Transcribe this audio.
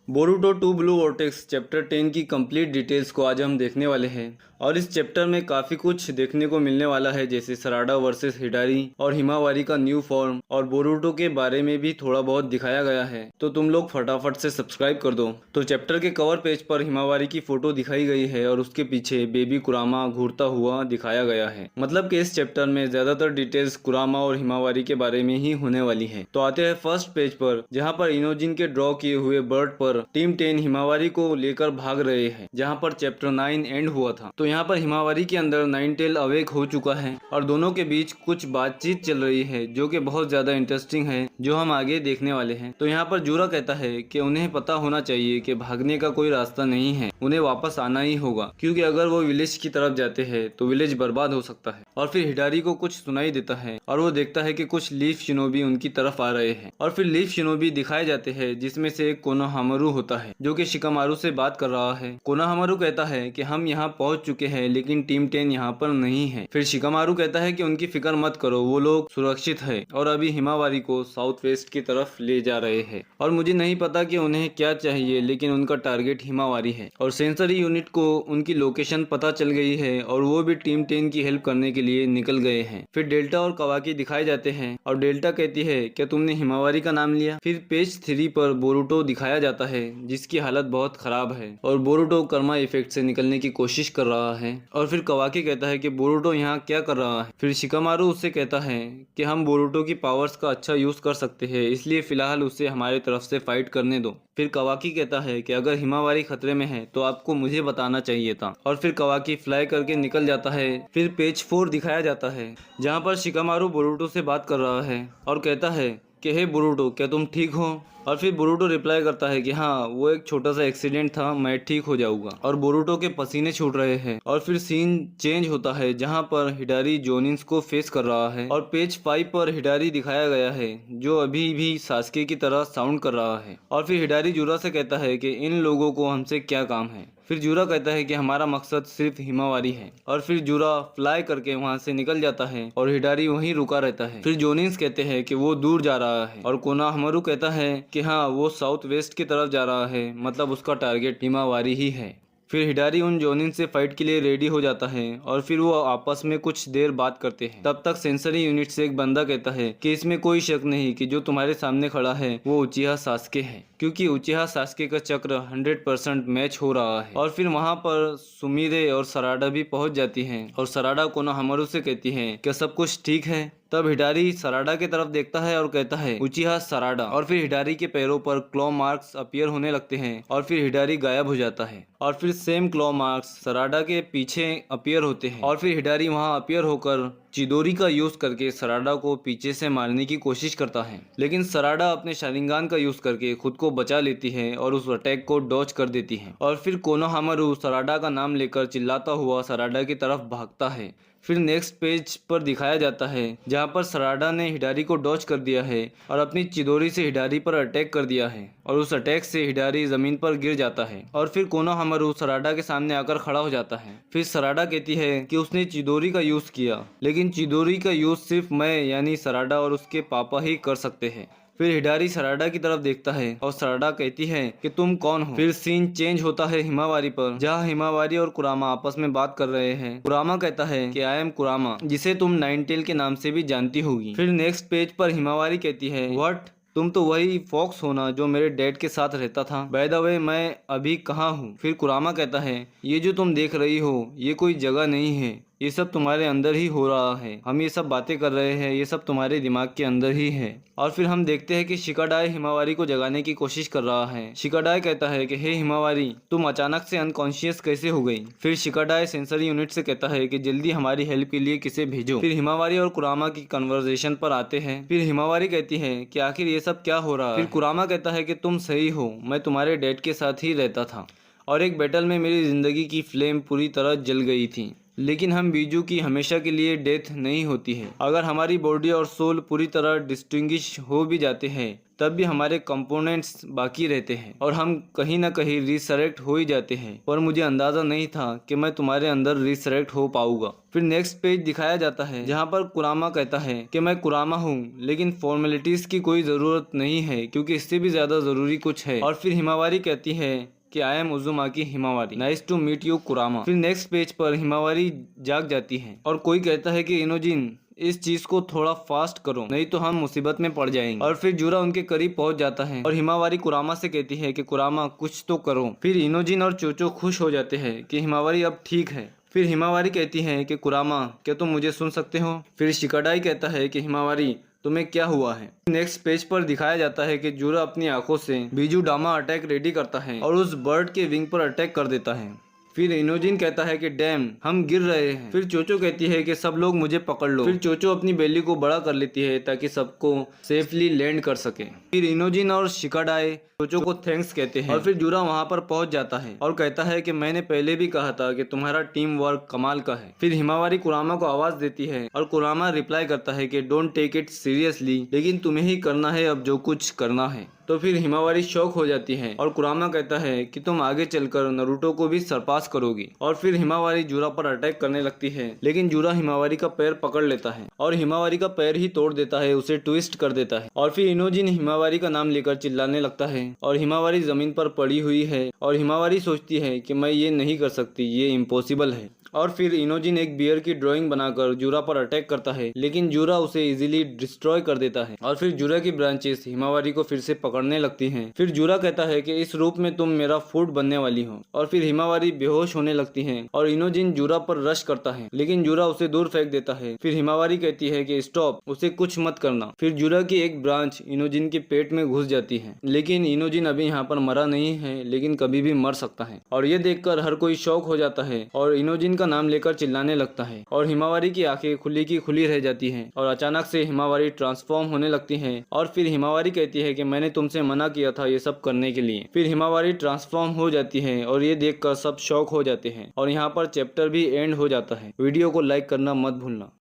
Boruto 2 blue vortex chapter 10 की complete details को आज हम देखने वाले हैं और इस चैप्टर में काफ़ी कुछ देखने को मिलने वाला है, जैसे सराडा वर्सेस हिडारी और हिमावारी का न्यू फॉर्म और बोरुटो के बारे में भी थोड़ा बहुत दिखाया गया है। तो तुम लोग फटाफट से सब्सक्राइब कर दो। तो चैप्टर के कवर पेज पर हिमावारी की फोटो दिखाई गई है और उसके पीछे बेबी कुरामा घूरता हुआ दिखाया गया है। मतलब कि इस चैप्टर में ज्यादातर डिटेल्स कुरामा और हिमावारी के बारे में ही होने वाली है। तो आते हैं फर्स्ट पेज पर, जहाँ पर इनोजिन के ड्रॉ किए हुए बर्ड पर टीम 10 हिमावारी को लेकर भाग रहे हैं, जहां पर चैप्टर 9 एंड हुआ था। तो यहाँ पर हिमावारी के अंदर नाइनटेल अवेक हो चुका है और दोनों के बीच कुछ बातचीत चल रही है जो कि बहुत ज्यादा इंटरेस्टिंग है, जो हम आगे देखने वाले हैं। तो यहाँ पर जूरा कहता है कि उन्हें पता होना चाहिए कि भागने का कोई रास्ता नहीं है, उन्हें वापस आना ही होगा, क्योंकि अगर वो विलेज की तरफ जाते हैं तो विलेज बर्बाद हो सकता है। और फिर हिडारी को कुछ सुनाई देता है और वो देखता है कि कुछ लीफ शिनोबी उनकी तरफ आ रहे हैं और फिर लीफ शिनोबी दिखाए जाते हैं, जिसमें से एक कोनोहामारू होता है जो कि शिकामारू से बात कर रहा है। कोनोहामारू कहता है कि हम यहाँ पहुंच चुके हैं लेकिन टीम 10 यहाँ पर नहीं है। फिर शिकामारू कहता है कि उनकी फिक्र मत करो, वो लोग सुरक्षित है और अभी हिमावारी को साउथ वेस्ट की तरफ ले जा रहे हैं और मुझे नहीं पता कि उन्हें क्या चाहिए, लेकिन उनका टारगेट हिमावारी है। और सेंसरी यूनिट को उनकी लोकेशन पता चल गई है और वो भी टीम 10 की हेल्प करने के लिए निकल गए हैं। फिर डेल्टा और कवाकी दिखाए जाते हैं और डेल्टा कहती है क्या तुमने हिमावारी का नाम लिया। फिर पेज 3 पर बोरुटो दिखाया जाता है जिसकी हालत बहुत खराब है और बोरुटो कर्मा इफेक्ट से निकलने की कोशिश कर रहा है। और फिर कवाकी कहता है कि बोरुटो यहाँ क्या कर रहा है। फिर शिकामारू उससे कहता है कि हम बोरुटो की पावर्स का अच्छा यूज कर सकते हैं, इसलिए फिलहाल उसे हमारी तरफ से फाइट करने दो। फिर कवाकी कहता है कि अगर हिमावारी खतरे में है तो आपको मुझे बताना चाहिए था। और फिर कवाकी फ्लाई करके निकल जाता है। फिर पेज 4 दिखाया जाता है जहाँ पर शिकामारू बोरुटो से बात कर रहा है और कहता है कि हे बोरुटो, क्या तुम ठीक हो। और फिर बोरुटो रिप्लाई करता है कि हाँ, वो एक छोटा सा एक्सीडेंट था, मैं ठीक हो जाऊंगा। और बोरुटो के पसीने छूट रहे हैं और फिर सीन चेंज होता है जहाँ पर हिडारी जोनिन्स को फेस कर रहा है और पेज 5 पर हिडारी दिखाया गया है जो अभी भी सास्के की तरह साउंड कर रहा है। और फिर हिडारी जूरा से कहता है कि इन लोगों को हमसे क्या काम है। फिर जूरा कहता है कि हमारा मकसद सिर्फ हिमावारी है। और फिर जूरा फ्लाई करके वहां से निकल जाता है और हिडारी वहीं रुका रहता है। फिर जोनिन्स कहते हैं कि वो दूर जा रहा है और कोनोहामारू कहता है कि हाँ, वो साउथ वेस्ट की तरफ जा रहा है, मतलब उसका टारगेट हिमावारी ही है। फिर हिडारी उन जोनिन से फाइट के लिए रेडी हो जाता है और फिर वो आपस में कुछ देर बात करते हैं। तब तक सेंसरी यूनिट से एक बंदा कहता है कि इसमें कोई शक नहीं कि जो तुम्हारे सामने खड़ा है वो उचिहा सास्के है, क्योंकि उचिहा सास्के का चक्र 100% मैच हो रहा है। और फिर वहाँ पर सुमिरे और सराडा भी पहुँच जाती हैं और सराडा कोनोहामारू से कहती है क्या सब कुछ ठीक है। तब हिडारी सराडा की तरफ देखता है और कहता है उचिहा सराडा। और फिर हिडारी के पैरों पर क्लॉ मार्क्स अपीयर होने लगते हैं और फिर हिडारी गायब हो जाता है और फिर सेम क्लॉ मार्क्स सराडा के पीछे अपीयर होते हैं और फिर हिडारी वहां अपीयर होकर चिदोरी का यूज करके सराडा को पीछे से मारने की कोशिश करता है, लेकिन सराडा अपने शारिंगान का यूज करके खुद को बचा लेती है और उस अटैक को डॉज कर देती है। और फिर कोनोहामारू सराडा का नाम लेकर चिल्लाता हुआ सराडा की तरफ भागता है। फिर नेक्स्ट पेज पर दिखाया जाता है जहाँ पर सराडा ने हिडारी को डॉज कर दिया है और अपनी चिदोरी से हिडारी पर अटैक कर दिया है और उस अटैक से हिडारी जमीन पर गिर जाता है। और फिर कोनोहामारू सराडा के सामने आकर खड़ा हो जाता है। फिर सराडा कहती है कि उसने चिदोरी का यूज किया, लेकिन चिदोरी का यूज सिर्फ मैं यानी सराडा और उसके पापा ही कर सकते हैं। फिर हिडारी सराडा की तरफ देखता है और सराडा कहती है कि तुम कौन हो। फिर सीन चेंज होता है हिमावारी पर, जहाँ हिमावारी और कुरामा आपस में बात कर रहे हैं। कुरामा कहता है कि आई एम कुरामा, जिसे तुम नाइनटेल के नाम से भी जानती होगी। फिर नेक्स्ट पेज पर हिमावारी कहती है व्हाट, तुम तो वही फॉक्स हो ना जो मेरे डैड के साथ रहता था। बाय द वे मैं अभी कहाँ हूँ। फिर कुरामा कहता है ये जो तुम देख रही हो ये कोई जगह नहीं है, ये सब तुम्हारे अंदर ही हो रहा है। हम ये सब बातें कर रहे हैं, ये सब तुम्हारे दिमाग के अंदर ही है। और फिर हम देखते हैं कि शिकाडाई हिमावारी को जगाने की कोशिश कर रहा है। शिकाडाई कहता है कि हे हिमावारी, तुम अचानक से अनकॉन्शियस कैसे हो गई। फिर शिकाडाई सेंसरी यूनिट से कहता है कि जल्दी हमारी हेल्प के लिए किसे भेजो। फिर हिमावारी और कुरामा की कन्वर्सेशन पर आते हैं। फिर हिमावारी कहती है कि आखिर ये सब क्या हो रहा है। फिर कुरामा कहता है कि तुम सही हो, मैं तुम्हारे डैड के साथ ही रहता था और एक बैटल में मेरी जिंदगी की फ्लेम पूरी तरह जल गई थी। लेकिन हम बीजू की हमेशा के लिए डेथ नहीं होती है। अगर हमारी बॉडी और सोल पूरी तरह डिस्टिंग्विश हो भी जाते हैं तब भी हमारे कंपोनेंट्स बाकी रहते हैं और हम कहीं ना कहीं रिसरेक्ट हो ही जाते हैं। पर मुझे अंदाजा नहीं था कि मैं तुम्हारे अंदर रिसरेक्ट हो पाऊंगा। फिर नेक्स्ट पेज दिखाया जाता है जहाँ पर कुरामा कहता है कि मैं कुरामा हूँ, लेकिन फॉर्मेलिटीज की कोई जरूरत नहीं है क्योंकि इससे भी ज्यादा जरूरी कुछ है। और फिर हिमावारी कहती है कि I am Uzumaki Himawari, nice to meet you Kurama. फिर नेक्स्ट पेज पर हिमावारी जाग जाती है और कोई कहता है कि इनोजिन इस चीज को थोड़ा फास्ट करो नहीं तो हम मुसीबत में पड़ जाएंगे। और फिर जूरा उनके करीब पहुंच जाता है और हिमावारी कुरामा से कहती है कि कुरामा कुछ तो करो। फिर इनोजिन और चोचो खुश हो जाते हैं कि हिमावारी अब ठीक है। फिर हिमावारी कहती है कि कुरामा क्या तुम मुझे सुन सकते हो। फिर शिकाडाई कहता है कि हिमावारी तुम्हें क्या हुआ है। नेक्स्ट पेज पर दिखाया जाता है कि जूरा अपनी आंखों से बीजू डामा अटैक रेडी करता है और उस बर्ड के विंग पर अटैक कर देता है। फिर इनोजिन कहता है कि डैम हम गिर रहे हैं। फिर चोचो कहती है कि सब लोग मुझे पकड़ लो। फिर चोचो अपनी बेली को बड़ा कर लेती है ताकि सबको सेफली लैंड कर सके। फिर इनोजिन और शिकाडाई चोचो को थैंक्स कहते हैं और फिर जूरा वहां पर पहुंच जाता है और कहता है कि मैंने पहले भी कहा था कि तुम्हारा टीम वर्क कमाल का है। फिर हिमावारी कुरामा को आवाज देती है और कुरामा रिप्लाई करता है कि डोंट टेक इट सीरियसली, लेकिन तुम्हें ही करना है अब जो कुछ करना है। तो फिर हिमावारी शॉक हो जाती है और कुरामा कहता है कि तुम आगे चलकर नरूटो को भी सरपास करोगी। और फिर हिमावारी जूरा पर अटैक करने लगती है, लेकिन जूरा हिमावारी का पैर पकड़ लेता है और हिमावारी का पैर ही तोड़ देता है, उसे ट्विस्ट कर देता है। और फिर इनोजिन हिमावारी का नाम लेकर चिल्लाने लगता है और हिमावारी जमीन पर पड़ी हुई है और हिमावारी सोचती है कि मैं ये नहीं कर सकती, ये इम्पॉसिबल है। और फिर इनोजिन एक बियर की ड्राइंग बनाकर जूरा पर अटैक करता है, लेकिन जूरा उसे इजीली डिस्ट्रॉय कर देता है। और फिर जूरा की ब्रांचेस हिमावारी को फिर से पकड़ने लगती हैं। फिर जूरा कहता है कि इस रूप में तुम मेरा फूड बनने वाली हो। और फिर हिमावारी बेहोश होने लगती है और इनोजिन जूरा पर रश करता है, लेकिन जूरा उसे दूर फेंक देता है। फिर हिमावारी कहती है कि स्टॉप, उसे कुछ मत करना। फिर जूरा की एक ब्रांच इनोजिन के पेट में घुस जाती है, लेकिन इनोजिन अभी यहाँ पर मरा नहीं है, लेकिन कभी भी मर सकता है। और ये देखकर हर कोई शॉक हो जाता है और इनोजिन का नाम लेकर चिल्लाने लगता है और हिमावारी की आंखें खुली की खुली रह जाती हैं और अचानक से हिमावारी ट्रांसफॉर्म होने लगती है। और फिर हिमावारी कहती है कि मैंने तुमसे मना किया था ये सब करने के लिए। फिर हिमावारी ट्रांसफॉर्म हो जाती है और ये देखकर सब शॉक हो जाते हैं और यहाँ पर चैप्टर भी एंड हो जाता है। वीडियो को लाइक करना मत भूलना।